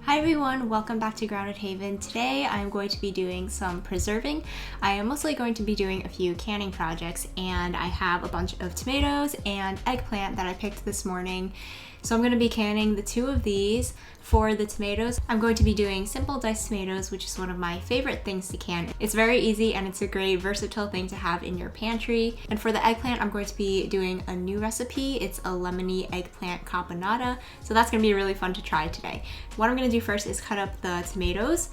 Hi everyone, welcome back to Grounded Haven. Today I'm going to be doing some preserving. I am mostly going to be doing a few canning projects, and I have a bunch of tomatoes and eggplant that I picked this morning. So I'm going to be canning the two of these. For the tomatoes, I'm going to be doing simple diced tomatoes, which is one of my favorite things to can. It's very easy and it's a great versatile thing to have in your pantry. And for the eggplant, I'm going to be doing a new recipe. It's a lemony eggplant caponata. So that's going to be really fun to try today. What I'm going to do first is cut up the tomatoes.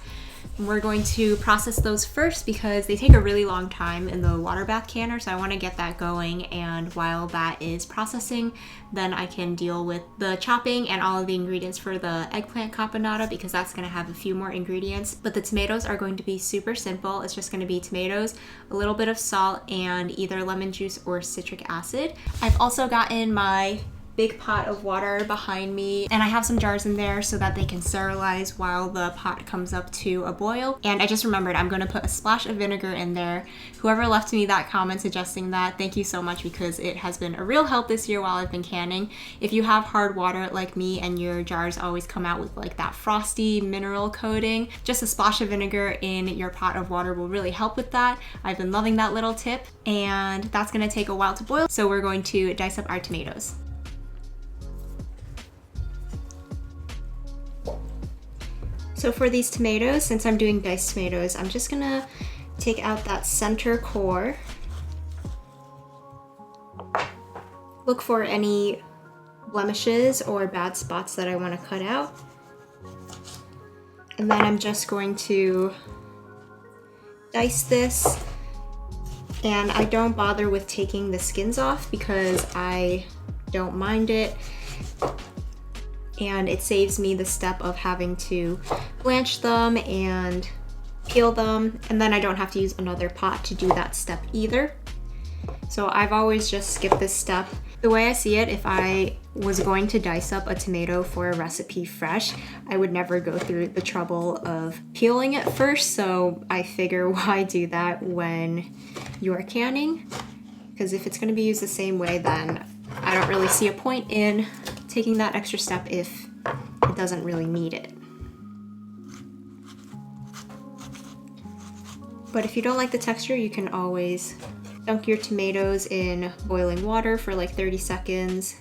We're going to process those first because they take a really long time in the water bath canner, so I want to get that going, and while that is processing, then I can deal with the chopping and all of the ingredients for the eggplant caponata because that's going to have a few more ingredients. But the tomatoes are going to be super simple. It's just going to be tomatoes, a little bit of salt, and either lemon juice or citric acid. I've also gotten my big pot of water behind me, and I have some jars in there so that they can sterilize while the pot comes up to a boil. And I just remembered I'm going to put a splash of vinegar in there. Whoever left me that comment suggesting that, thank you so much, because it has been a real help this year while I've been canning. If you have hard water like me and your jars always come out with like that frosty mineral coating, just a splash of vinegar in your pot of water will really help with that. I've been loving that little tip, and that's going to take a while to boil, so we're going to dice up our tomatoes. So for these tomatoes, since I'm doing diced tomatoes, I'm just gonna take out that center core. Look for any blemishes or bad spots that I want to cut out. And then I'm just going to dice this. And I don't bother with taking the skins off because I don't mind it. And it saves me the step of having to blanch them and peel them, and then I don't have to use another pot to do that step either. So I've always just skipped this step. The way I see it, if I was going to dice up a tomato for a recipe fresh, I would never go through the trouble of peeling it first, so I figure why do that when you're canning? Because if it's going to be used the same way, then I don't really see a point in taking that extra step if it doesn't really need it. But if you don't like the texture, you can always dunk your tomatoes in boiling water for like 30 seconds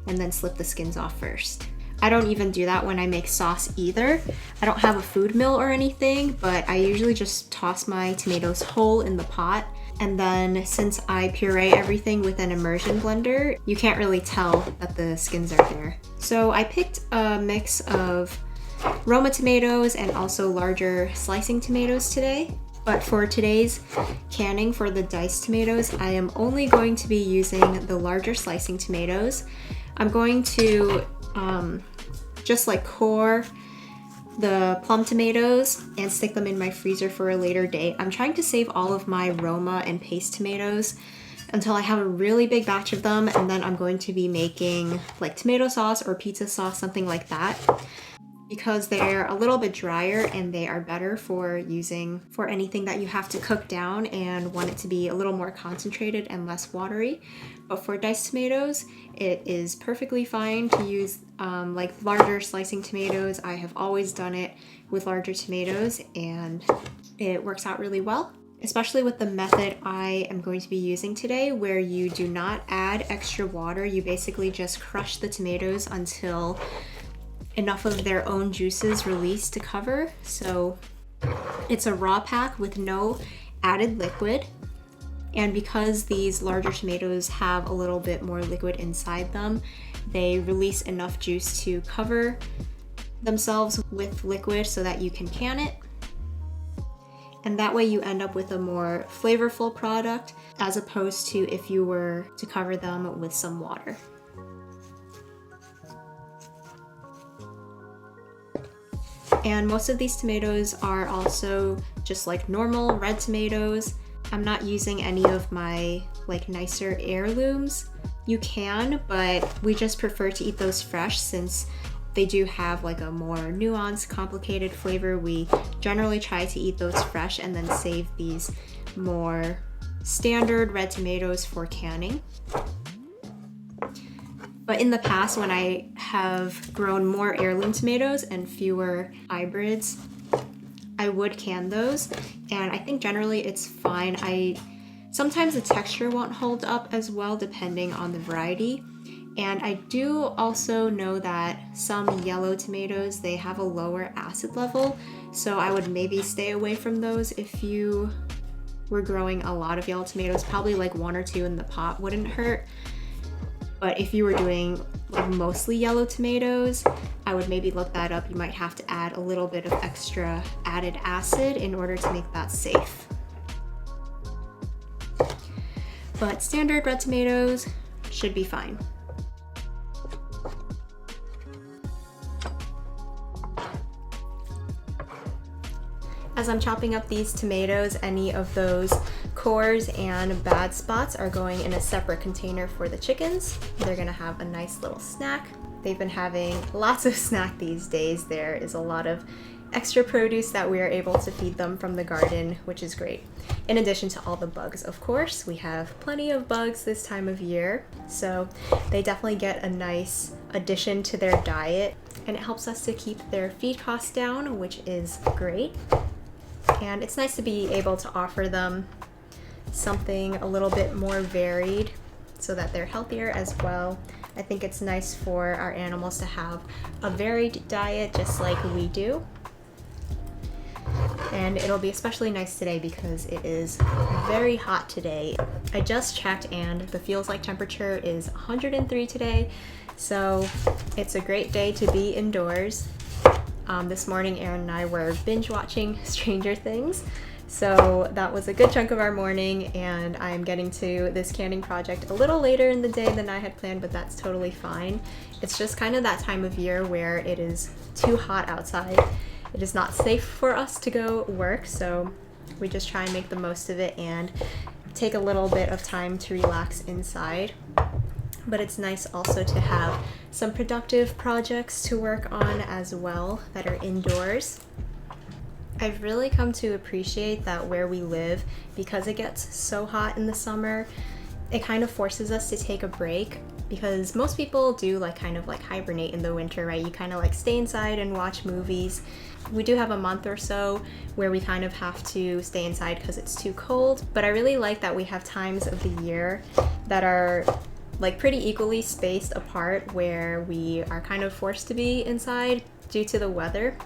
and then slip the skins off first. I don't even do that when I make sauce either. I don't have a food mill or anything, but I usually just toss my tomatoes whole in the pot. And then since I puree everything with an immersion blender, you can't really tell that the skins are there. So I picked a mix of Roma tomatoes and also larger slicing tomatoes today. But for today's canning for the diced tomatoes, I am only going to be using the larger slicing tomatoes. I'm going to just like core the plum tomatoes and stick them in my freezer for a later date. I'm trying to save all of my Roma and paste tomatoes until I have a really big batch of them, and then I'm going to be making like tomato sauce or pizza sauce, something like that, because they're a little bit drier and they are better for using for anything that you have to cook down and want it to be a little more concentrated and less watery. But for diced tomatoes, it is perfectly fine to use like larger slicing tomatoes. I have always done it with larger tomatoes and it works out really well, especially with the method I am going to be using today, where you do not add extra water. You basically just crush the tomatoes until enough of their own juices release to cover. So it's a raw pack with no added liquid. And because these larger tomatoes have a little bit more liquid inside them, they release enough juice to cover themselves with liquid so that you can can it. And that way you end up with a more flavorful product as opposed to if you were to cover them with some water. And most of these tomatoes are also just like normal red tomatoes. I'm not using any of my like nicer heirlooms. You can, but we just prefer to eat those fresh since they do have like a more nuanced, complicated flavor. We generally try to eat those fresh and then save these more standard red tomatoes for canning. But in the past, when I have grown more heirloom tomatoes and fewer hybrids, I would can those, and I think generally it's fine. Sometimes the texture won't hold up as well depending on the variety. And I do also know that some yellow tomatoes, they have a lower acid level, so I would maybe stay away from those if you were growing a lot of yellow tomatoes. Probably like 1 or 2 in the pot wouldn't hurt. But if you were doing like mostly yellow tomatoes, I would maybe look that up. You might have to add a little bit of extra added acid in order to make that safe. But standard red tomatoes should be fine. As I'm chopping up these tomatoes, any of those cores and bad spots are going in a separate container for the chickens. They're gonna have a nice little snack. They've been having lots of snack these days. There is a lot of extra produce that we are able to feed them from the garden, which is great. In addition to all the bugs, of course, we have plenty of bugs this time of year, so they definitely get a nice addition to their diet, and it helps us to keep their feed costs down, which is great. And it's nice to be able to offer them something a little bit more varied so that they're healthier as well. I think it's nice for our animals to have a varied diet just like we do. And it'll be especially nice today because it is very hot today. I just checked and the feels like temperature is 103 today, so it's a great day to be indoors. This morning, Aaron and I were binge watching Stranger Things, so that was a good chunk of our morning, and I'm getting to this canning project a little later in the day than I had planned, but that's totally fine. It's just kind of that time of year where it is too hot outside. It is not safe for us to go work, so we just try and make the most of it and take a little bit of time to relax inside. But it's nice also to have some productive projects to work on as well that are indoors. I've really come to appreciate that where we live, because it gets so hot in the summer, it kind of forces us to take a break, because most people do kind of hibernate in the winter, right? You kind of stay inside and watch movies. We do have a month or so where we kind of have to stay inside because it's too cold, but I really like that we have times of the year that are pretty equally spaced apart where we are kind of forced to be inside due to the weather.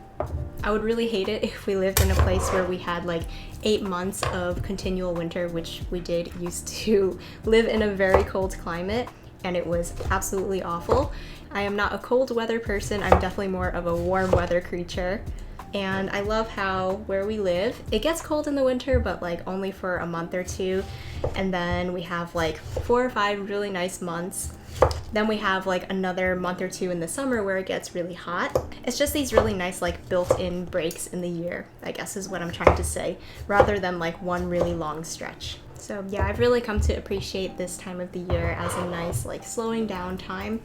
I would really hate it if we lived in a place where we had 8 months of continual winter, which we did used to live in a very cold climate, and it was absolutely awful. I am not a cold weather person. I'm definitely more of a warm weather creature. And I love how where we live, it gets cold in the winter, but only for a month or two. And then we have 4 or 5 really nice months. Then we have another month or 2 in the summer where it gets really hot. It's just these really nice built-in breaks in the year, I guess is what I'm trying to say, rather than one really long stretch. So yeah, I've really come to appreciate this time of the year as a nice slowing down time,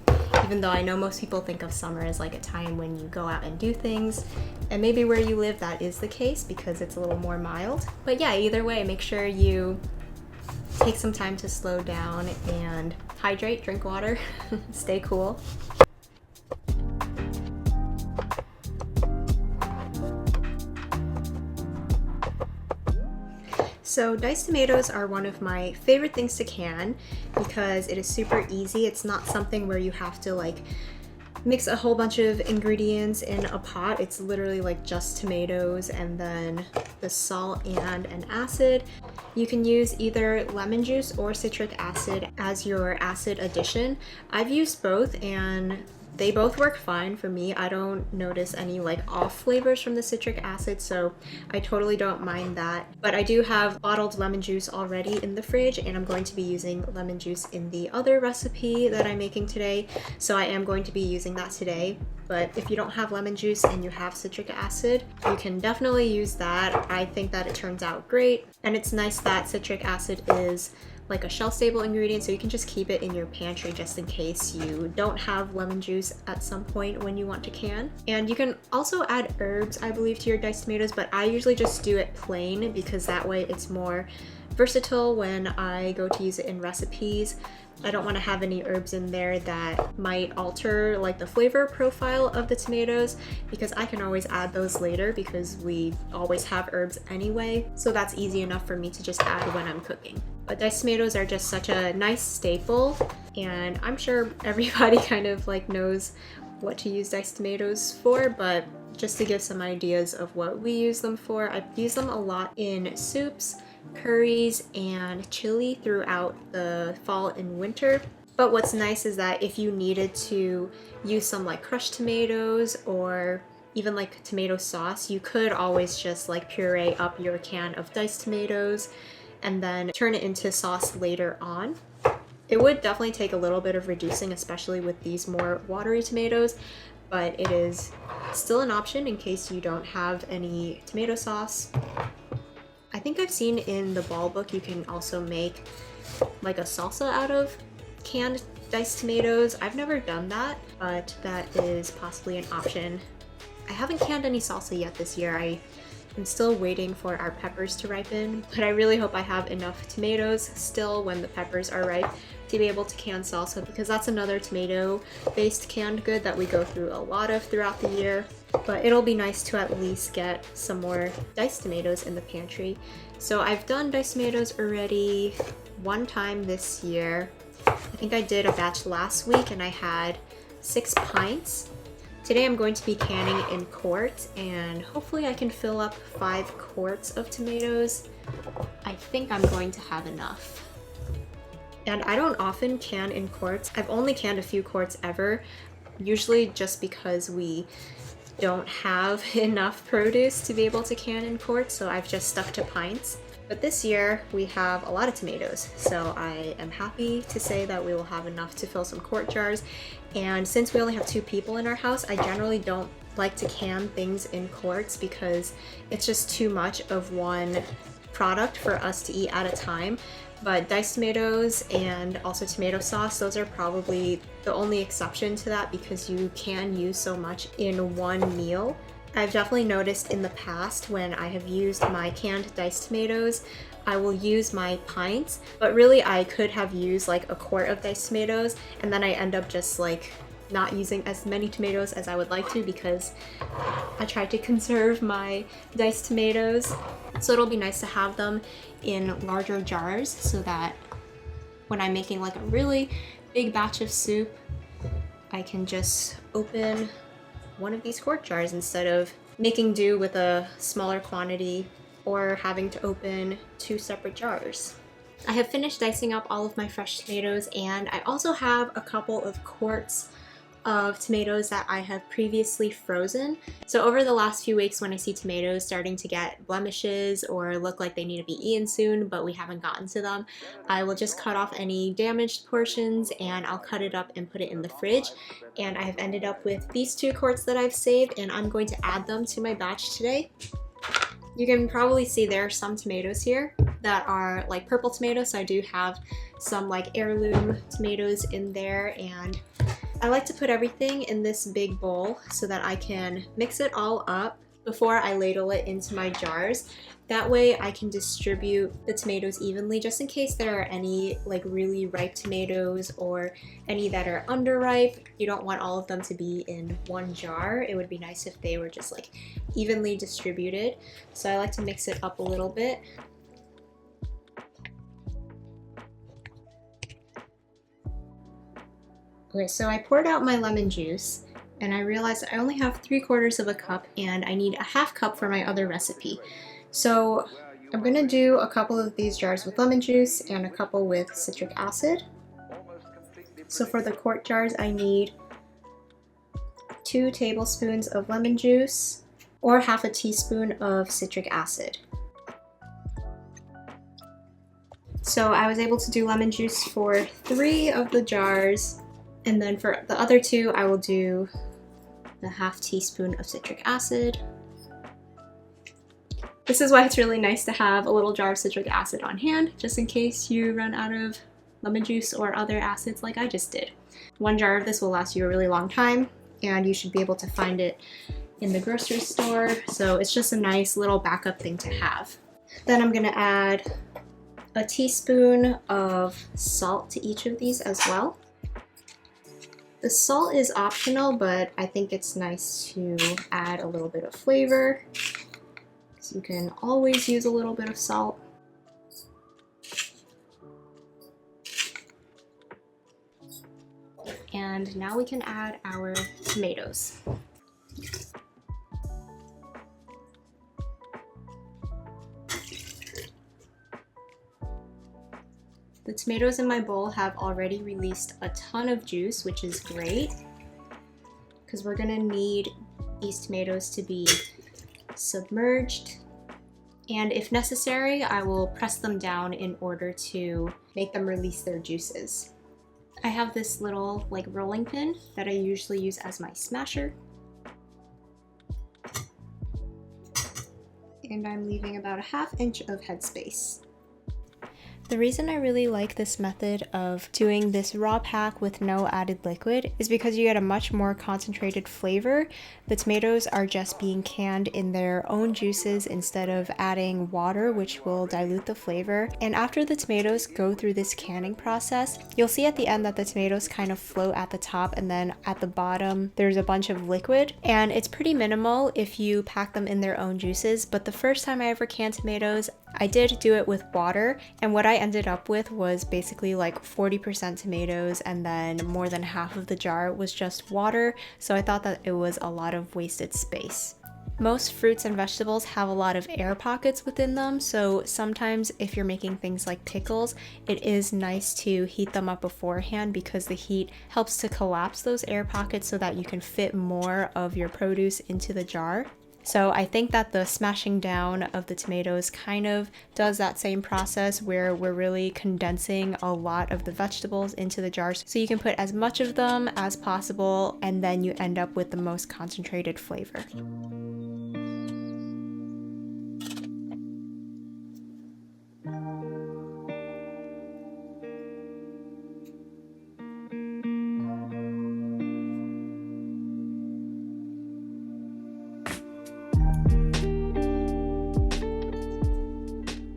even though I know most people think of summer as a time when you go out and do things, and maybe where you live that is the case because it's a little more mild. But yeah, either way, make sure you take some time to slow down and hydrate, drink water, stay cool. So diced tomatoes are one of my favorite things to can because it is super easy. It's not something where you have to mix a whole bunch of ingredients in a pot. It's literally just tomatoes and then the salt and an acid. You can use either lemon juice or citric acid as your acid addition. I've used both and they both work fine for me. I don't notice any off flavors from the citric acid, so I totally don't mind that. But I do have bottled lemon juice already in the fridge, and I'm going to be using lemon juice in the other recipe that I'm making today, so I am going to be using that today. But if you don't have lemon juice and you have citric acid, you can definitely use that. I think that it turns out great, and it's nice that citric acid is a shelf-stable ingredient, so you can just keep it in your pantry just in case you don't have lemon juice at some point when you want to can. And you can also add herbs, I believe, to your diced tomatoes, but I usually just do it plain because that way it's more versatile when I go to use it in recipes. I don't want to have any herbs in there that might alter like the flavor profile of the tomatoes, because I can always add those later because we always have herbs anyway. So that's easy enough for me to just add when I'm cooking. But diced tomatoes are just such a nice staple, and I'm sure everybody kind of like knows what to use diced tomatoes for, but just to give some ideas of what we use them for, I've used them a lot in soups, curries, and chili throughout the fall and winter. But what's nice is that if you needed to use some like crushed tomatoes or even like tomato sauce, you could always just like puree up your can of diced tomatoes and then turn it into sauce later on. It would definitely take a little bit of reducing, especially with these more watery tomatoes, but it is still an option in case you don't have any tomato sauce. I think I've seen in the ball book you can also make like a salsa out of canned diced tomatoes. I've never done that, but that is possibly an option. I haven't canned any salsa yet this year. I'm still waiting for our peppers to ripen, but I really hope I have enough tomatoes still when the peppers are ripe to be able to can salsa, because that's another tomato-based canned good that we go through a lot of throughout the year. But it'll be nice to at least get some more diced tomatoes in the pantry. So I've done diced tomatoes already one time this year. I think I did a batch last week and I had 6 pints. Today I'm going to be canning in quarts, and hopefully I can fill up 5 quarts of tomatoes. I think I'm going to have enough. And I don't often can in quarts. I've only canned a few quarts ever, usually just because we don't have enough produce to be able to can in quarts, so I've just stuck to pints. But this year we have a lot of tomatoes, so I am happy to say that we will have enough to fill some quart jars. And since we only have 2 people in our house, I generally don't like to can things in quarts because it's just too much of one product for us to eat at a time. But diced tomatoes and also tomato sauce, those are probably the only exception to that because you can use so much in one meal. I've definitely noticed in the past when I have used my canned diced tomatoes, I will use my pints, but really I could have used like a quart of diced tomatoes, and then I end up just like not using as many tomatoes as I would like to because I tried to conserve my diced tomatoes. So it'll be nice to have them in larger jars so that when I'm making like a really big batch of soup, I can just open one of these quart jars instead of making do with a smaller quantity or having to open 2 separate jars. I have finished dicing up all of my fresh tomatoes, and I also have a couple of quarts of tomatoes that I have previously frozen. So over the last few weeks when I see tomatoes starting to get blemishes or look like they need to be eaten soon but we haven't gotten to them, I will just cut off any damaged portions and I'll cut it up and put it in the fridge. And I have ended up with these 2 quarts that I've saved, and I'm going to add them to my batch today. You can probably see there are some tomatoes here that are like purple tomatoes, so I do have some like heirloom tomatoes in there, and I like to put everything in this big bowl so that I can mix it all up before I ladle it into my jars. That way I can distribute the tomatoes evenly, just in case there are any like really ripe tomatoes or any that are underripe. You don't want all of them to be in one jar. It would be nice if they were just like evenly distributed. So I like to mix it up a little bit. Okay, so I poured out my lemon juice and I realized I only have 3/4 of a cup and I need a 1/2 cup for my other recipe. So I'm gonna do a couple of these jars with lemon juice and a couple with citric acid. So for the quart jars, I need 2 tablespoons of lemon juice or 1/2 teaspoon of citric acid. So I was able to do lemon juice for 3 of the jars. And then for the other 2, I will do the 1/2 teaspoon of citric acid. This is why it's really nice to have a little jar of citric acid on hand, just in case you run out of lemon juice or other acids like I just did. 1 jar of this will last you a really long time, and you should be able to find it in the grocery store, so it's just a nice little backup thing to have. Then I'm gonna add a teaspoon of salt to each of these as well. The salt is optional, but I think it's nice to add a little bit of flavor. So you can always use a little bit of salt. And now we can add our tomatoes. The tomatoes in my bowl have already released a ton of juice, which is great because we're gonna need these tomatoes to be submerged. And if necessary, I will press them down in order to make them release their juices. I have this little like rolling pin that I usually use as my smasher. And I'm leaving about a ½ inch of headspace. The reason I really like this method of doing this raw pack with no added liquid is because you get a much more concentrated flavor. The tomatoes are just being canned in their own juices instead of adding water, which will dilute the flavor. And after the tomatoes go through this canning process, you'll see at the end that the tomatoes kind of float at the top, and then at the bottom there's a bunch of liquid, and it's pretty minimal if you pack them in their own juices. But the first time I ever canned tomatoes, I did do it with water, and what I ended up with was basically like 40% tomatoes, and then more than half of the jar was just water, so I thought that it was a lot of wasted space. Most fruits and vegetables have a lot of air pockets within them, so sometimes if you're making things like pickles, it is nice to heat them up beforehand because the heat helps to collapse those air pockets so that you can fit more of your produce into the jar. So I think that the smashing down of the tomatoes kind of does that same process where we're really condensing a lot of the vegetables into the jars so you can put as much of them as possible, and then you end up with the most concentrated flavor.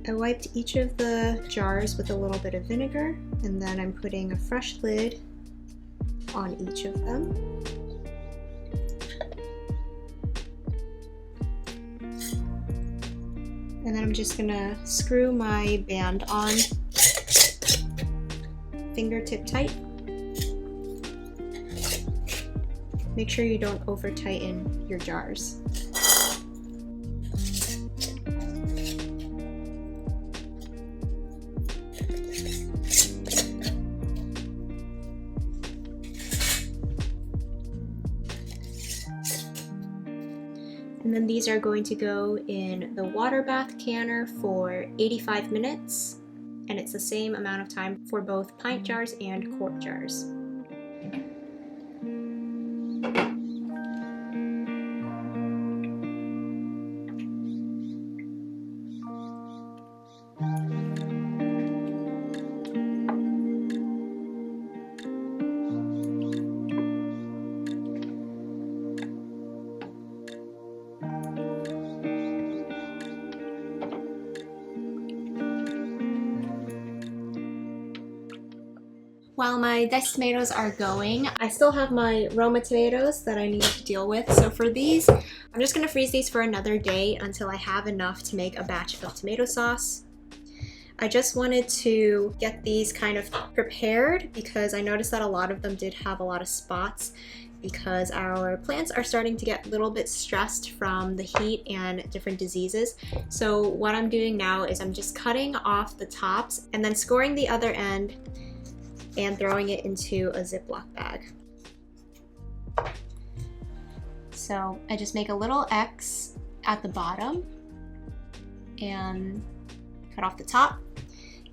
I wiped each of the jars with a little bit of vinegar, and then I'm putting a fresh lid on each of them. And then I'm just gonna screw my band on fingertip tight. Make sure you don't over tighten your jars. And then these are going to go in the water bath canner for 85 minutes. And it's the same amount of time for both pint jars and quart jars. While my diced tomatoes are going, I still have my Roma tomatoes that I need to deal with. So for these, I'm just gonna freeze these for another day until I have enough to make a batch of tomato sauce. I just wanted to get these kind of prepared because I noticed that a lot of them did have a lot of spots because our plants are starting to get a little bit stressed from the heat and different diseases. So what I'm doing now is I'm just cutting off the tops and then scoring the other end and throwing it into a Ziploc bag. So I just make a little X at the bottom and cut off the top.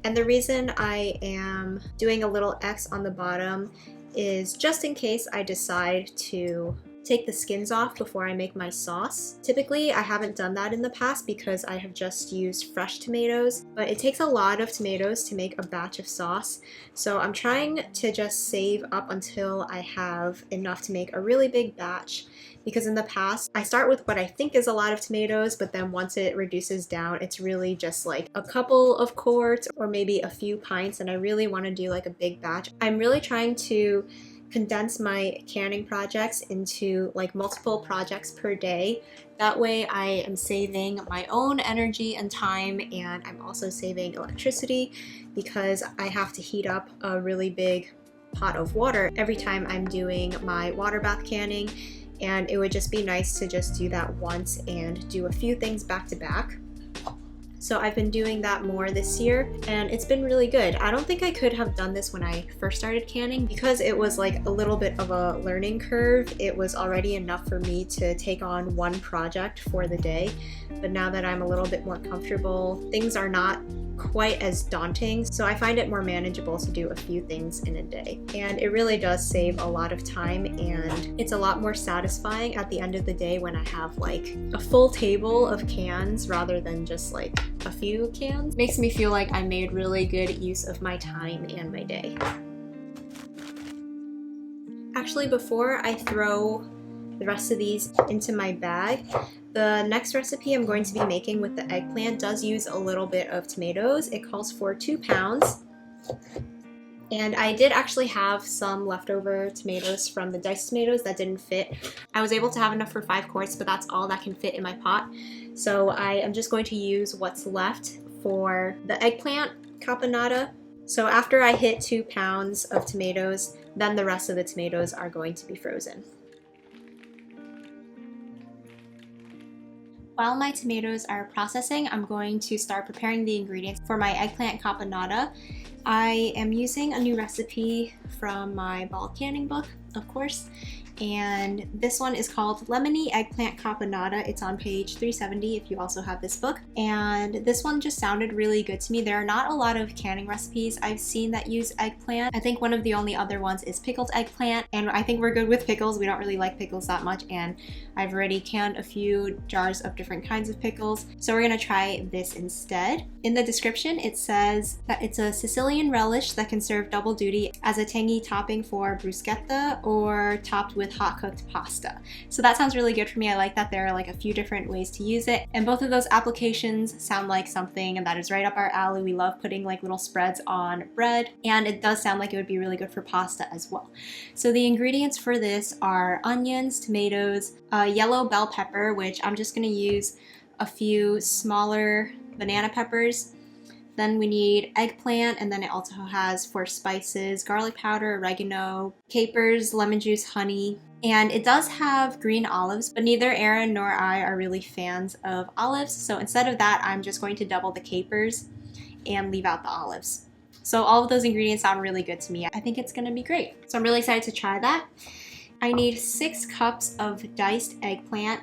And the reason I am doing a little X on the bottom is just in case I decide to take the skins off before I make my sauce. Typically, I haven't done that in the past because I have just used fresh tomatoes, but it takes a lot of tomatoes to make a batch of sauce. So I'm trying to just save up until I have enough to make a really big batch, because in the past, I start with what I think is a lot of tomatoes, but then once it reduces down, it's really just like a couple of quarts or maybe a few pints, and I really want to do like a big batch. I'm really trying to condense my canning projects into like multiple projects per day. That way I am saving my own energy and time, and I'm also saving electricity because I have to heat up a really big pot of water every time I'm doing my water bath canning, and it would just be nice to just do that once and do a few things back to back. So I've been doing that more this year, and it's been really good. I don't think I could have done this when I first started canning because it was like a little bit of a learning curve. It was already enough for me to take on one project for the day, but now that I'm a little bit more comfortable, things are not quite as daunting, so I find it more manageable to do a few things in a day. And it really does save a lot of time, and it's a lot more satisfying at the end of the day when I have like a full table of cans rather than just like a few cans. Makes me feel like I made really good use of my time and my day. Actually, before I throw the rest of these into my bag, the next recipe I'm going to be making with the eggplant does use a little bit of tomatoes. It calls for 2 pounds. And I did actually have some leftover tomatoes from the diced tomatoes that didn't fit. I was able to have enough for 5 quarts, but that's all that can fit in my pot. So I am just going to use what's left for the eggplant caponata. So after I hit 2 pounds of tomatoes, then the rest of the tomatoes are going to be frozen. While my tomatoes are processing, I'm going to start preparing the ingredients for my eggplant caponata. I am using a new recipe from my bulk canning book, of course, and this one is called Lemony Eggplant Caponata. It's on page 370 if you also have this book, and this one just sounded really good to me. There are not a lot of canning recipes I've seen that use eggplant. I think one of the only other ones is pickled eggplant, and I think we're good with pickles. We don't really like pickles that much, and I've already canned a few jars of different kinds of pickles, so we're gonna try this instead. In the description it says that it's a Sicilian relish that can serve double duty as a tangy topping for bruschetta or topped with hot cooked pasta. So that sounds really good for me. I like that there are like a few different ways to use it, and both of those applications sound like something that is right up our alley. We love putting like little spreads on bread, and it does sound like it would be really good for pasta as well. So the ingredients for this are onions, tomatoes, yellow bell pepper, which I'm just going to use a few smaller banana peppers. Then we need eggplant, and then it also has for spices, garlic powder, oregano, capers, lemon juice, honey. And it does have green olives, but neither Aaron nor I are really fans of olives. So instead of that, I'm just going to double the capers and leave out the olives. So all of those ingredients sound really good to me. I think it's gonna be great. So I'm really excited to try that. I need 6 cups of diced eggplant,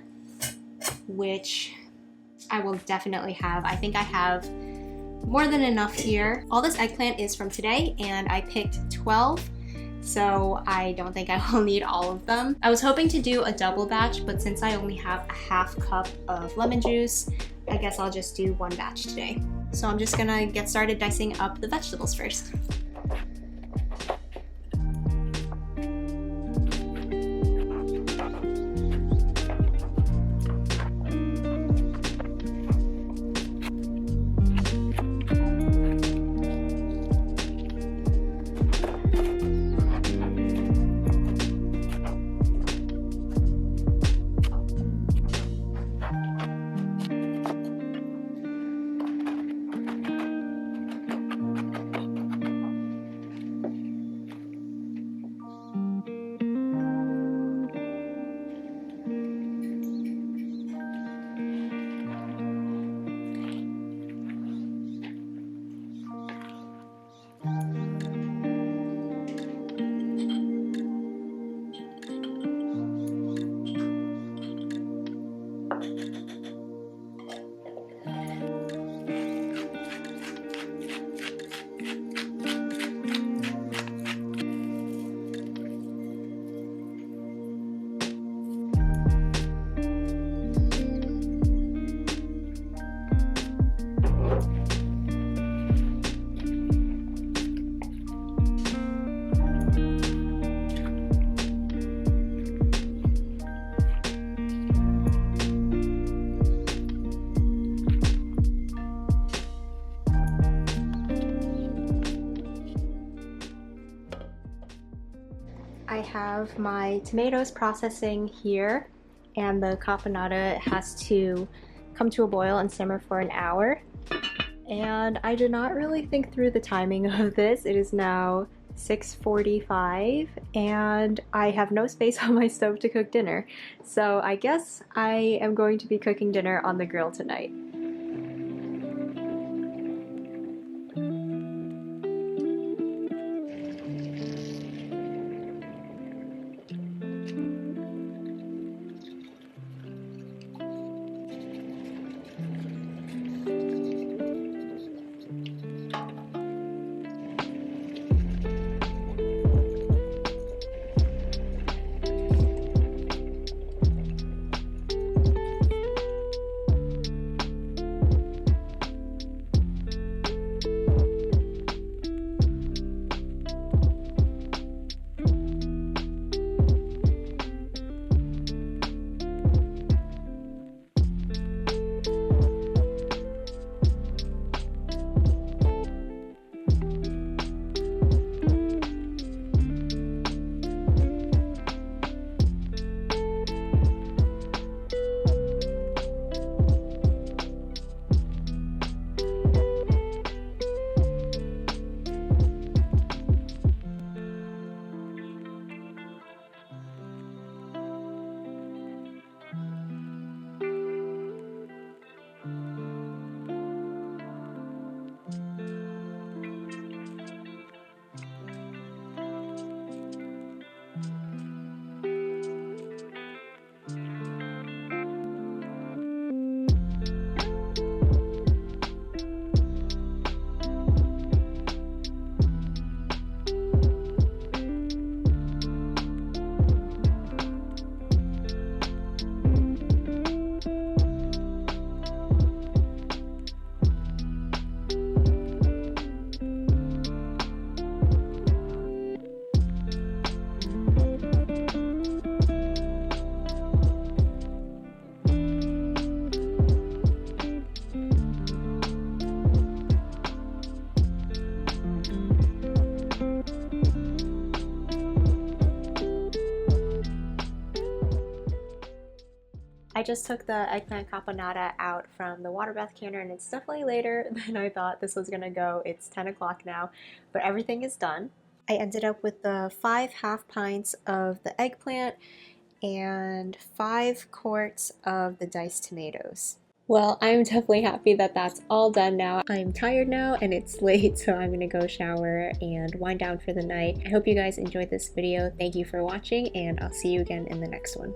which I will definitely have. I think I have more than enough here. All this eggplant is from today, and I picked 12, so I don't think I will need all of them. I was hoping to do a double batch, but since I only have a half cup of lemon juice, I guess I'll just do 1 batch today. So I'm just gonna get started dicing up the vegetables first. have my tomatoes processing here, and the caponata has to come to a boil and simmer for an hour. And I did not really think through the timing of this. It is now 6:45 and I have no space on my stove to cook dinner. So I guess I am going to be cooking dinner on the grill tonight. I just took the eggplant caponata out from the water bath canner, and it's definitely later than I thought this was gonna go. It's 10 o'clock now, but everything is done. I ended up with the 5 half pints of the eggplant and 5 quarts of the diced tomatoes. Well, I'm definitely happy that that's all done now. I'm tired now and it's late, so I'm gonna go shower and wind down for the night. I hope you guys enjoyed this video. Thank you for watching, and I'll see you again in the next one.